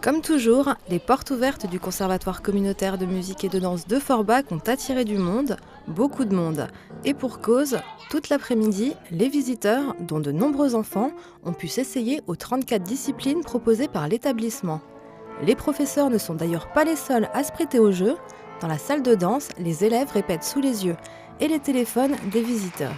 Comme toujours, les portes ouvertes du Conservatoire communautaire de musique et de danse de Forbach ont attiré du monde, beaucoup de monde. Et pour cause, toute l'après-midi, les visiteurs, dont de nombreux enfants, ont pu s'essayer aux 34 disciplines proposées par l'établissement. Les professeurs ne sont d'ailleurs pas les seuls à se prêter au jeu. Dans la salle de danse, les élèves répètent sous les yeux et les téléphones des visiteurs.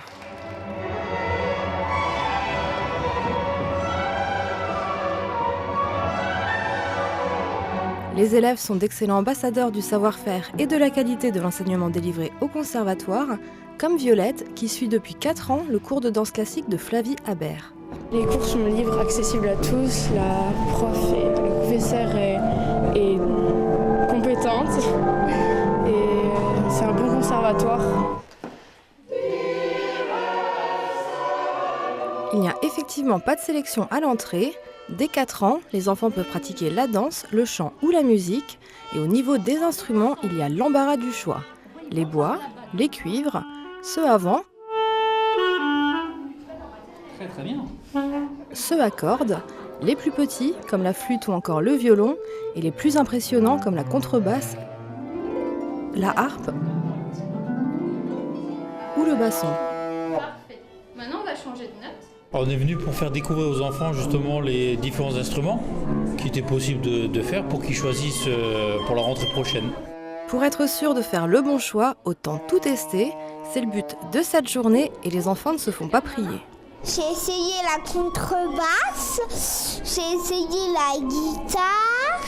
Les élèves sont d'excellents ambassadeurs du savoir-faire et de la qualité de l'enseignement délivré au conservatoire, comme Violette, qui suit depuis 4 ans le cours de danse classique de Flavie Habert. Les cours sont libres, accessibles à tous, la prof et le professeur est compétente et c'est un bon conservatoire. Il n'y a effectivement pas de sélection à l'entrée. Dès 4 ans, les enfants peuvent pratiquer la danse, le chant ou la musique. Et au niveau des instruments, il y a l'embarras du choix. Les bois, les cuivres, ceux à vent, Très bien. ceux à cordes, les plus petits comme la flûte ou encore le violon, et les plus impressionnants comme la contrebasse, la harpe ou le basson. Parfait. Maintenant, on va changer de note. On est venu pour faire découvrir aux enfants justement les différents instruments qui étaient possibles de faire pour qu'ils choisissent pour la rentrée prochaine. Pour être sûr de faire le bon choix, autant tout tester. C'est le but de cette journée et les enfants ne se font pas prier. J'ai essayé la contrebasse, j'ai essayé la guitare,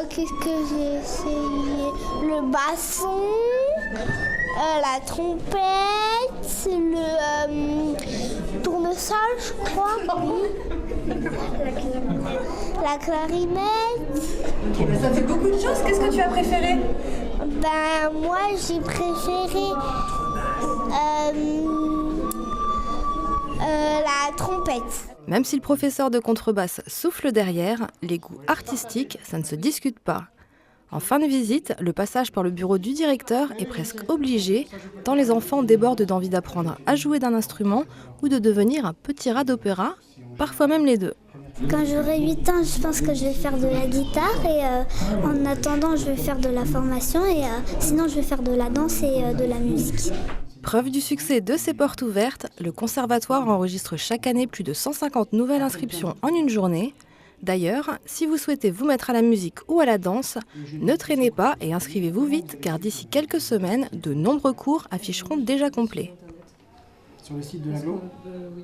qu'est-ce que j'ai essayé? Le basson, la trompette, le tournesol, je crois. La clarinette. Ça fait beaucoup de choses. Qu'est-ce que tu as préféré? Ben moi j'ai préféré la trompette. Même si le professeur de contrebasse souffle derrière, les goûts artistiques, ça ne se discute pas. En fin de visite, le passage par le bureau du directeur est presque obligé, tant les enfants débordent d'envie d'apprendre à jouer d'un instrument ou de devenir un petit rat d'opéra, parfois même les deux. Quand j'aurai 8 ans, je pense que je vais faire de la guitare et en attendant, je vais faire de la formation et sinon, je vais faire de la danse et de la musique. Preuve du succès de ces portes ouvertes, le conservatoire enregistre chaque année plus de 150 nouvelles inscriptions en une journée. D'ailleurs, si vous souhaitez vous mettre à la musique ou à la danse, ne traînez pas et inscrivez-vous vite car d'ici quelques semaines, de nombreux cours afficheront déjà complets. Sur le site de l'aglo ? Oui.